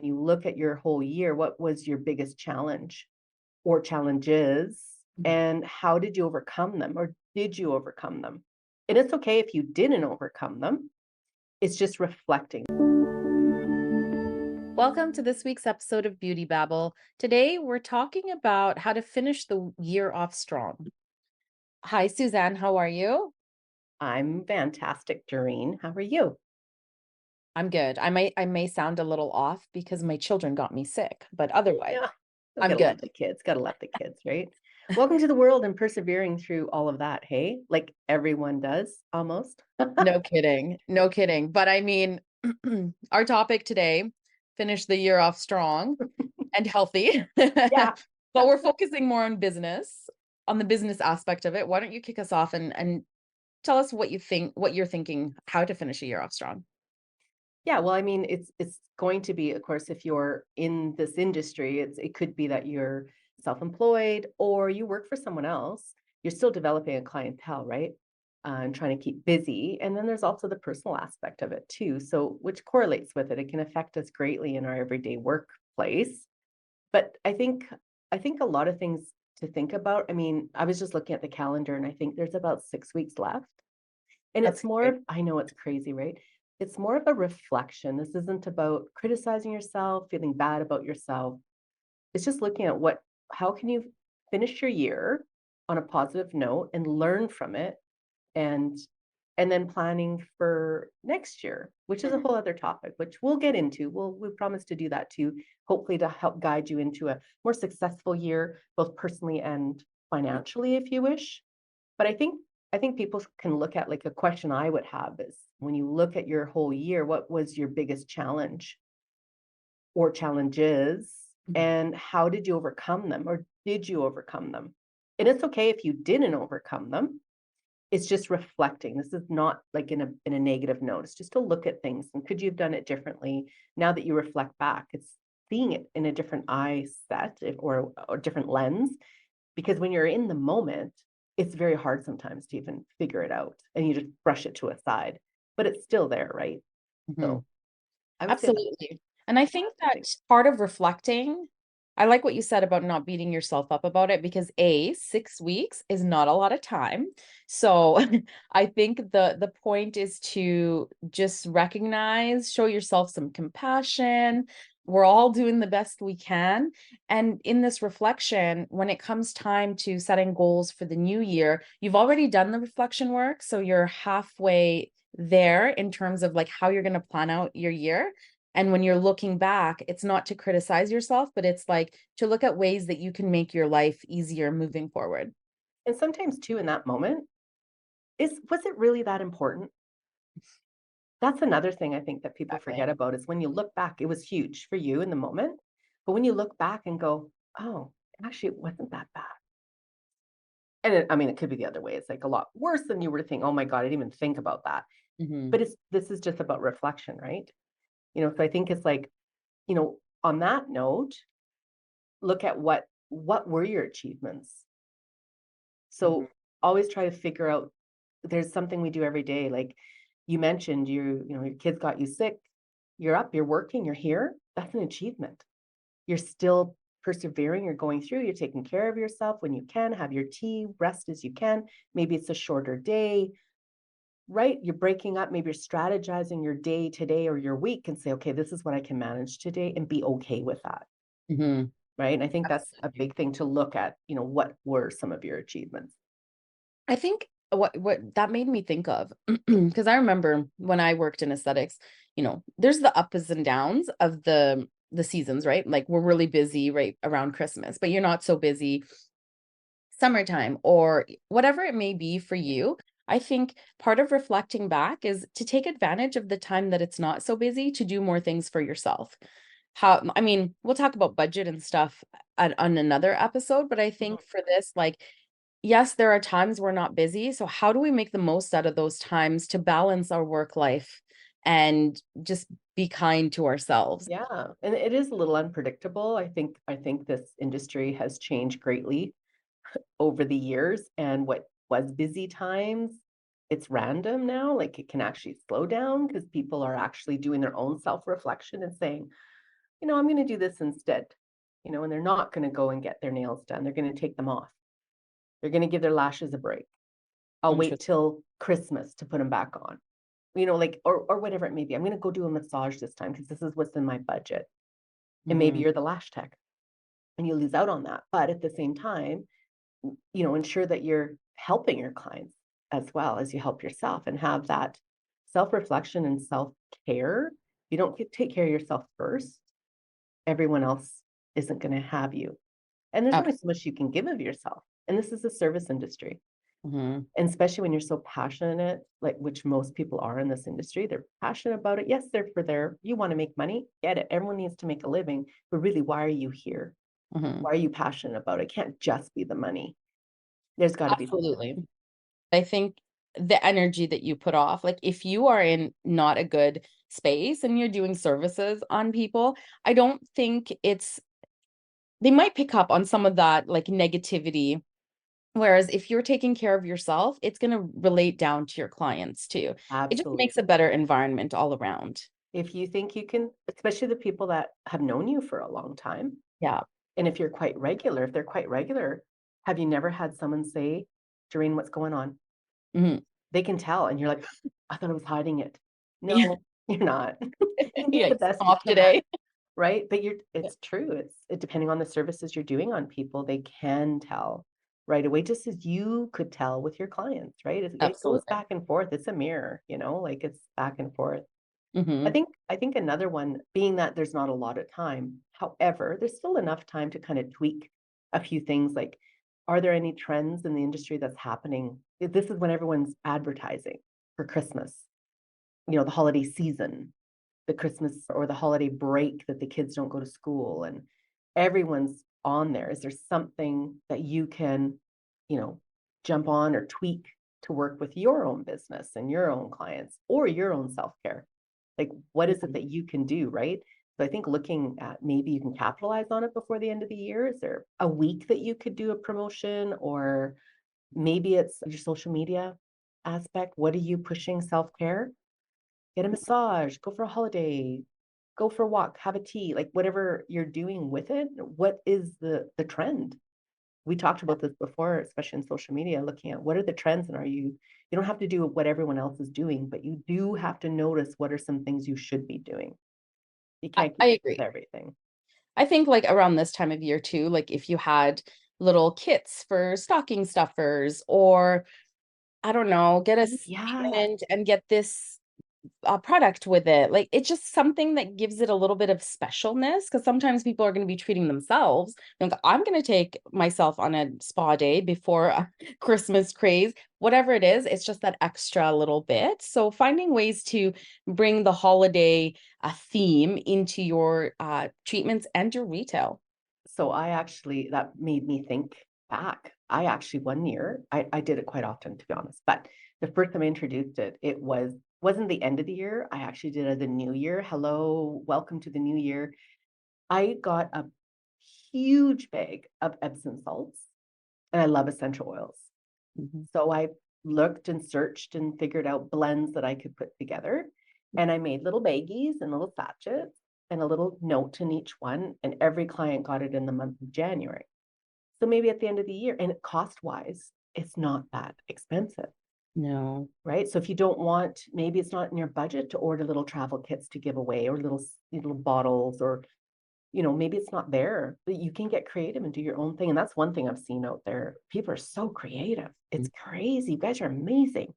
when you look at your whole year, what was your biggest challenge or challenges, Mhm. and how did you overcome them, or did you overcome them? And it's okay if you didn't overcome them. It's just reflecting. Welcome to this week's episode of Beauty Babble. Today, we're talking about how to finish the year off strong. Hi, Suzanne. How are you? I'm fantastic, Doreen. How are you? I'm good. I may sound a little off because my children got me sick, but otherwise, Yeah. We I'm gotta love good. the kids. Gotta love the kids, right? Welcome to the world and persevering through all of that. Hey, like everyone does almost. No kidding. No kidding. But I mean, our topic today, finish the year off strong and healthy. Yeah. But we're focusing more on business, on the business aspect of it. Why don't you kick us off and tell us what you think, what you're thinking, how to finish a year off strong? Yeah, well, I mean, it's going to be, of course, if you're in this industry, it could be that you're self-employed or you work for someone else. You're still developing a clientele, right? And trying to keep busy. And then there's also the personal aspect of it too. So which correlates with it. It can affect us greatly in our everyday workplace. But I think a lot of things to think about. I mean, I was just looking at the calendar and I think there's about 6 weeks left. And That's it's more great. of, I know it's crazy, right? It's more of a reflection. This isn't about criticizing yourself, feeling bad about yourself. It's just looking at how can you finish your year on a positive note and learn from it, and and then planning for next year, which is a whole other topic, which we'll get into. We promise to do that too, hopefully to help guide you into a more successful year, both personally and financially, if you wish. But I think people can look at, like, a question I would have is, when you look at your whole year, what was your biggest challenge or challenges, Mhm. and how did you overcome them, or did you overcome them? And it's okay if you didn't overcome them. It's just reflecting. This is not like in a negative note. It's just to look at things and could you have done it differently now that you reflect back? It's seeing it in a different eye set, or different lens, because when you're in the moment, it's very hard sometimes to even figure it out and you just brush it to a side, but it's still there, right? Mhm. So I would say that's Absolutely. And I think that reflecting. part of reflecting, I like what you said about not beating yourself up about it because 6 weeks is not a lot of time. So I think the point is to just recognize, show yourself some compassion. We're all doing the best we can. And in this reflection, when it comes time to setting goals for the new year, you've already done the reflection work. So you're halfway there in terms of like how you're going to plan out your year. And when you're looking back, it's not to criticize yourself, but it's like to look at ways that you can make your life easier moving forward. And sometimes too, in that moment, was it really that important? That's another thing I think that people Exactly. forget about, is when you look back, it was huge for you in the moment. But when you look back and go, oh, actually, it wasn't that bad. And I mean, it could be the other way. It's like a lot worse than you were to think, oh my God, I didn't even think about that. Hmm. But this is just about reflection, right? So I think it's like, on that note, look at what were your achievements. Hmm. So always try to figure out, there's something we do every day. Like you mentioned, your kids got you sick, you're up, you're working, you're here. That's an achievement. You're still persevering, you're going through, you're taking care of yourself when you can, have your tea, rest as you can. Maybe it's a shorter day, right? You're breaking up, maybe you're strategizing your day today or your week and say, okay, this is what I can manage today, and be okay with that, Hmm. right? And I think that's a Absolutely. big thing to look at, what were some of your achievements? I think what that made me think of, because I remember when I worked in aesthetics, there's the ups and downs of the seasons, right? Like we're really busy right around Christmas, but you're not so busy summertime or whatever it may be for you. I think part of reflecting back is to take advantage of the time that it's not so busy to do more things for yourself. I mean, we'll talk about budget and stuff on another episode, but I Mhm. think for this, like, yes, there are times we're not busy. So, how do we make the most out of those times to balance our work life and just be kind to ourselves? Yeah, and it is a little unpredictable. I think this industry has changed greatly over the years, and what was busy times, it's random now. Like, it can actually slow down because people are actually doing their own self-reflection and saying, I'm going to do this instead, and they're not going to go and get their nails done. They're going to take them off. They're going to give their lashes a break. I'll wait Interesting. till Christmas to put them back on, like, or whatever it may be. I'm going to go do a massage this time because this is what's in my budget. And maybe Hmm. you're the lash tech and you lose out on that. But at the same time, ensure that you're helping your clients as well as you help yourself and have that self-reflection and self-care. If you don't take care of yourself first, everyone else isn't going to have you. And there's only so much you can give of yourself. And this is a service industry. Mm-hmm. And especially when you're so passionate, like which most people are in this industry, they're passionate about it. Yes, you want to make money, get it. Everyone needs to make a living, but really, why are you here? Hmm. Why are you passionate about it? It can't just be the money. There's got to be something. Absolutely. I think the energy that you put off, like if you are in not a good space and you're doing services on people, I don't think they might pick up on some of that like negativity. Whereas if you're taking care of yourself, it's going to relate down to your clients too. It just Absolutely. makes a better environment all around. If you think you can, especially the people that have known you for a long time, Yeah. and if they're quite regular, have you never had someone say, Doreen, what's going on? Hmm. They can tell. And you're like, I thought I was hiding it. Yeah. No, you're not. You do the Yikes, best I'm you off can, today. right? But Yeah. it's true. Depending on the services you're doing on people, they can tell right away, just as you could tell with your clients, right? It goes Absolutely. back and forth. It's a mirror, like it's back and forth. I Hmm. think I think another one being that there's not a lot of time. However, there's still enough time to kind of tweak a few things like are there any trends in the industry that's happening? This is when everyone's advertising for Christmas, the holiday season, the Christmas or the holiday break that the kids don't go to school and everyone's on there. Is there something that you can, you know, jump on or tweak to work with your own business and your own clients or your own self-care? Like, what is it that you can do, right? So I think looking at maybe you can capitalize on it before the end of the year. Is there a week that you could do a promotion or maybe it's your social media aspect? What are you pushing self-care? Get a massage, go for a holiday, go for a walk, have a tea, like whatever you're doing with it. What is the trend? We talked about this before, especially in social media, looking at what are the trends and you don't have to do what everyone else is doing, but you do have to notice what are some things you should be doing. You can't I keep up with agree. everything. I think like around this time of year too, like if you had little kits for stocking stuffers or I don't know, get a Yeah. statement and get this product with it. Like it's just something that gives it a little bit of specialness because sometimes people are going to be treating themselves. Like, I'm going to take myself on a spa day before a Christmas craze, whatever it is. It's just that extra little bit. So finding ways to bring the holiday theme into your treatments and your retail. So that made me think back. I actually one year, I did it quite often to be honest, but the first time I introduced it, wasn't the end of the year. I actually did it the new year. Hello, welcome to the new year. I got a huge bag of Epsom salts and I love essential oils. Mhm. So I looked and searched and figured out blends that I could put together. And I made little baggies and little sachets and a little note in each one. And every client got it in the month of January. So maybe at the end of the year, and cost wise, it's not that expensive, No. right? So if you don't want, maybe it's not in your budget to order little travel kits to give away or little bottles or maybe it's not there, but you can get creative and do your own thing. And that's one thing I've seen out there. People are so creative. It's crazy. You guys are amazing.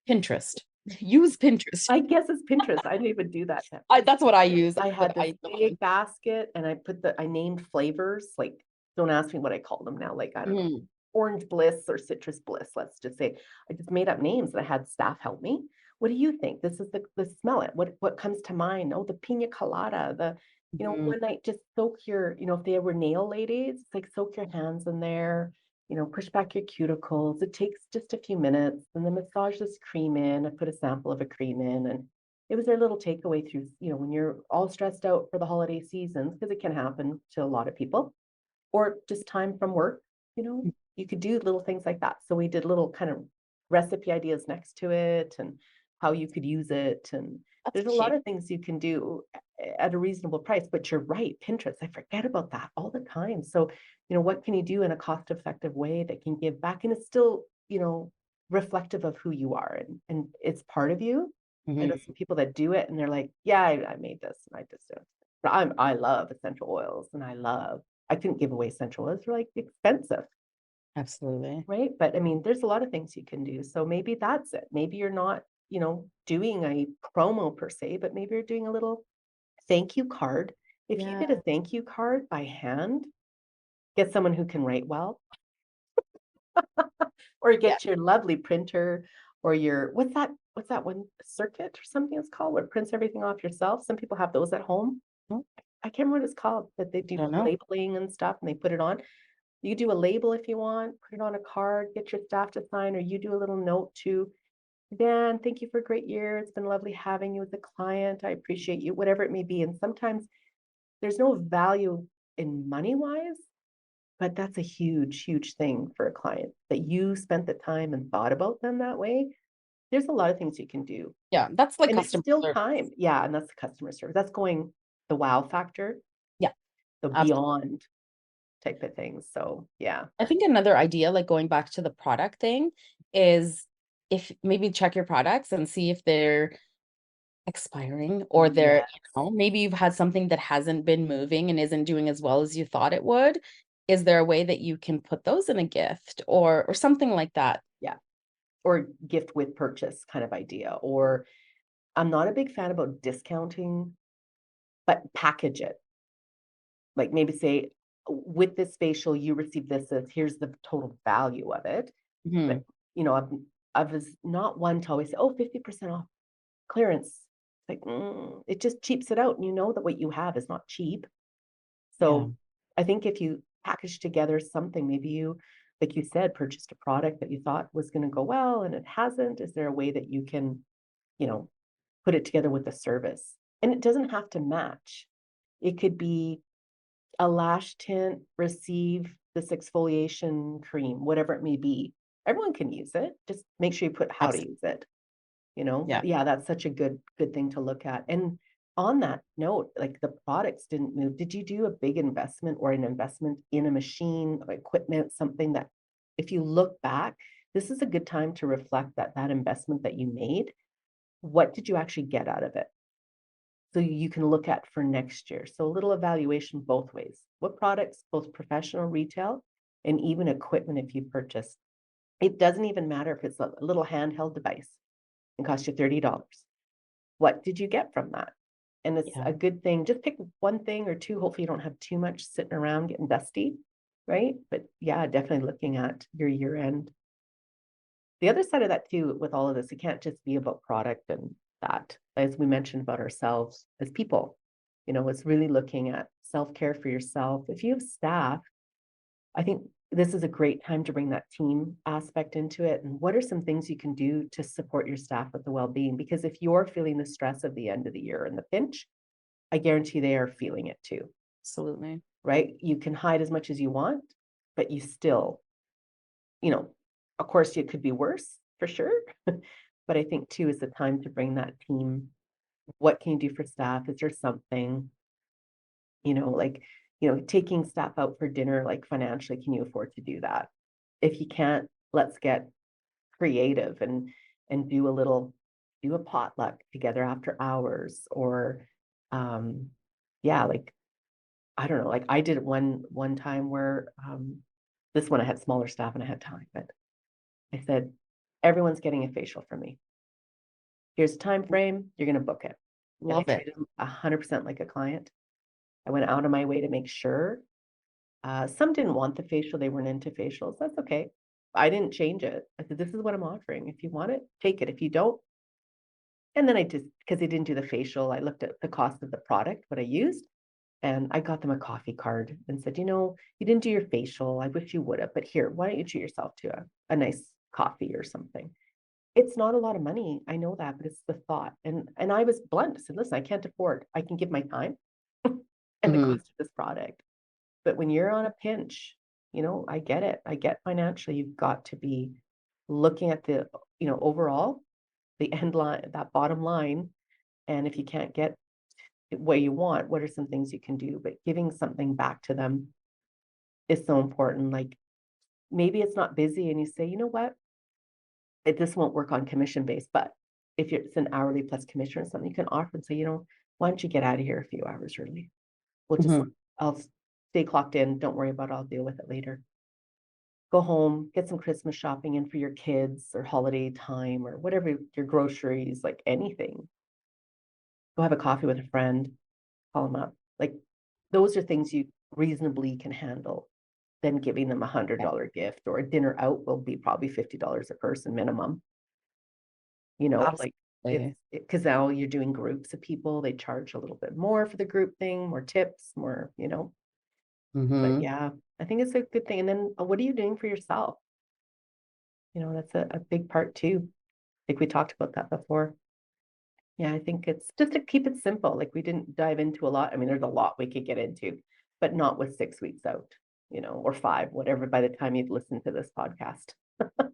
Pinterest. Use Pinterest. I guess it's Pinterest. I didn't even do that. That's what I use. I That's what had this I big basket and I named flavors. Like, don't ask me what I call them now. Like, I don't know, Mhm. orange bliss or citrus bliss. Let's just say I just made up names and I had staff help me. What do you think? This is the smell it. What comes to mind? Oh, the pina colada, Mhm. one night just soak if they were nail ladies, it's like soak your hands in there, push back your cuticles. It takes just a few minutes and then massage this cream in. I put a sample of a cream in and it was their little takeaway through, when you're all stressed out for the holiday seasons, because it can happen to a lot of people, or just time from work, you could do little things like that. So we did little kind of recipe ideas next to it and how you could use it. And That's There's a lot cute. of things you can do at a reasonable price, but you're right, Pinterest, I forget about that all the time. So, what can you do in a cost-effective way that can give back and it's still, reflective of who you are and it's part of you. I know Mhm. some people that do it and they're like, yeah, I made this and I just don't. But I love essential oils and I couldn't give away essential oils. They're like expensive, Absolutely. right? But I mean, there's a lot of things you can do. So maybe that's it. Maybe you're not, doing a promo per se, but maybe you're doing a little thank you card. If you Yeah. did a thank you card by hand, get someone who can write well, or Yeah. get your lovely printer or your what's that one circuit or something it's called where it prints everything off yourself. Some people have those at home. Oh, I can't remember what it's called, but they I do don't know. labeling and stuff and they put it on. You do a label if you want, put it on a card, get your staff to sign, or you do a little note to Dan, thank you for a great year. It's been lovely having you as a client. I appreciate you, whatever it may be. And sometimes there's no value in money wise, but that's a huge, huge thing for a client that you spent the time and thought about them that way. There's a lot of things you can do. Yeah, that's like And it's customer still service. time. Yeah. And that's the customer service. That's going the wow factor, Yeah, the absolutely. beyond type of things. So, yeah. I think another idea, like going back to the product thing, is if maybe check your products and see if they're expiring or they're, Yes. maybe you've had something that hasn't been moving and isn't doing as well as you thought it would. Is there a way that you can put those in a gift or something like that? Yeah. Or gift with purchase kind of idea. Or I'm not a big fan about discounting, but package it. Like maybe say, with this facial, you receive this as here's the total value of it. But Mhm. I was not one to always say, oh, 50% off clearance. Like it just cheaps it out. And you know that what you have is not cheap. Yeah. So I think if you package together something, maybe you, like you said, purchased a product that you thought was going to go well and it hasn't. Is there a way that you can, you know, put it together with the service? And it doesn't have to match. It could be a lash tint, receive this exfoliation cream, whatever it may be. Everyone can use it. Just make sure you put how to Absolutely. use it. You know, Yeah. yeah, that's such a good thing to look at. And on that note, like the products didn't move. Did you do a big investment or an investment in a machine, equipment, something that if you look back, this is a good time to reflect that investment that you made, what did you actually get out of it? So you can look at for next year. So a little evaluation both ways. What products, both professional, retail, and even equipment if you purchase. It doesn't even matter if it's a little handheld device and cost you $30. What did you get from that? And it's Yeah. a good thing. Just pick one thing or two. Hopefully you don't have too much sitting around getting dusty, right? But yeah, definitely looking at your year end. The other side of that too, with all of this, it can't just be about product and that. As we mentioned about ourselves as people, it's really looking at self-care for yourself. If you have staff, I think this is a great time to bring that team aspect into it. And what are some things you can do to support your staff with the well-being? Because if you're feeling the stress of the end of the year and the pinch, I guarantee they are feeling it too, Absolutely. right? You can hide as much as you want, but you still, you know, of course, it could be worse for sure. But I think too is the time to bring that team. What can you do for staff? Is there something, like, taking staff out for dinner, like financially, can you afford to do that? If you can't, let's get creative and do a potluck together after hours or yeah, like I don't know, like I did it one time where this one I had smaller staff and I had time, but I said, everyone's getting a facial from me. Here's a time frame, you're gonna book it. And I Love it. treated them 100% like a client. I went out of my way to make sure. Some didn't want the facial, they weren't into facials. That's okay. I didn't change it. I said, this is what I'm offering. If you want it, take it. If you don't, and then I just, because they didn't do the facial, I looked at the cost of the product, what I used, and I got them a coffee card and said, you didn't do your facial. I wish you would have, but here, why don't you treat yourself to a nice coffee or something? It's not a lot of money. I know that, but it's the thought. And I was blunt. I said, listen, I can't afford. I can give my time and the Mhm. cost of this product. But when you're on a pinch, I get it. I get financially, you've got to be looking at the, overall, the end line, that bottom line, And if you can't get what you want, what are some things you can do? But giving something back to them is so important. Like maybe it's not busy and you say, you know what, this won't work on commission base, but if it's an hourly plus commission or something, you can offer and say, you know, why don't you get out of here a few hours early? We'll just, Mhm. I'll stay clocked in. Don't worry about it. I'll deal with it later. Go home, get some Christmas shopping in for your kids or holiday time or whatever, your groceries, like anything. Go have a coffee with a friend, call them up. Like those are things you reasonably can handle than giving them $100 gift, or a dinner out will be probably $50 a person minimum. You know, like it's Absolutely. because now you're doing groups of people, they charge a little bit more for the group thing, more tips, more, you know. But Mhm. yeah, I think it's a good thing. And then what are you doing for yourself? You know, that's a big part too. I think we talked about that before. Yeah, I think it's just to keep it simple. Like we didn't dive into a lot. I mean, there's a lot we could get into, but not with 6 weeks out, you know, or five, whatever, by the time you've listened to this podcast.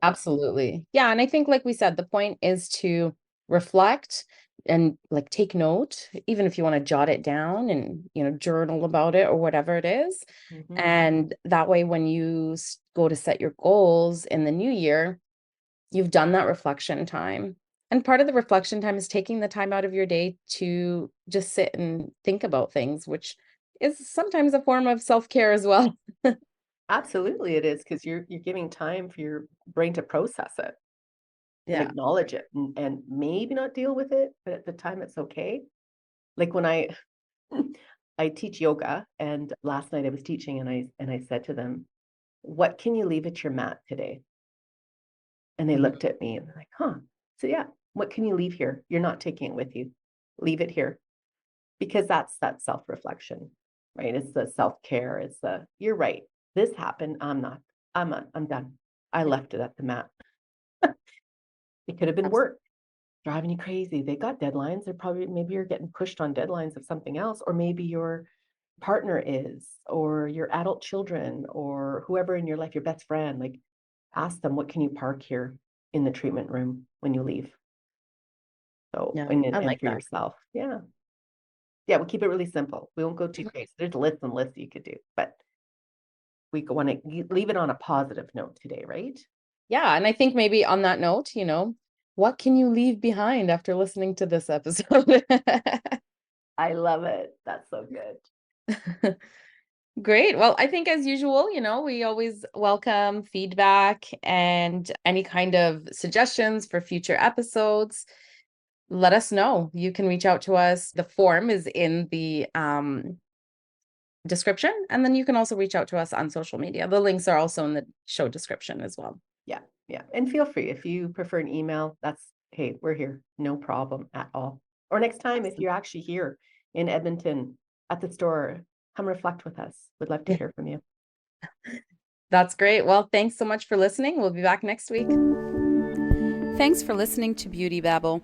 Absolutely. Yeah. And I think, like we said, the point is to reflect and like take note, even if you want to jot it down and, journal about it or whatever it is. Mhm. And that way, when you go to set your goals in the new year, you've done that reflection time. And part of the reflection time is taking the time out of your day to just sit and think about things, which is sometimes a form of self-care as well. Absolutely, it is because you're giving time for your brain to process it and Yeah. acknowledge it and maybe not deal with it, but at the time it's okay. Like when I teach yoga, and last night I was teaching and I said to them, "What can you leave at your mat today?" And they Mhm. looked at me and they're like, "Huh." So yeah, what can you leave here? You're not taking it with you. Leave it here. Because that's that self-reflection, right? It's the self-care. It's the you're right. This happened. I'm done. I left it at the mat. It could have been Abs- work driving you crazy. They got deadlines. They're probably maybe you're getting pushed on deadlines of something else, or maybe your partner is, or your adult children, or whoever in your life, your best friend. Like ask them, what can you park here in the treatment room when you leave? So Yeah, I and like for that. yourself. Yeah. Yeah, we'll keep it really simple. We won't go too crazy. There's lists and lists you could do, but we want to leave it on a positive note today, right? Yeah, and I think maybe on that note, what can you leave behind after listening to this episode? I love it. That's so good. Great. Well, I think as usual, we always welcome feedback and any kind of suggestions for future episodes. Let us know. You can reach out to us. The form is in the description, and then you can also reach out to us on social media. The links are also in the show description as well. Yeah, yeah. And feel free if you prefer an email, that's hey, we're here. No problem at all. Or next time, if you're actually here in Edmonton at the store, come reflect with us. We'd love to Yeah, hear from you. that's great. Well, thanks so much for listening. We'll be back next week. Thanks for listening to Beauty Babble.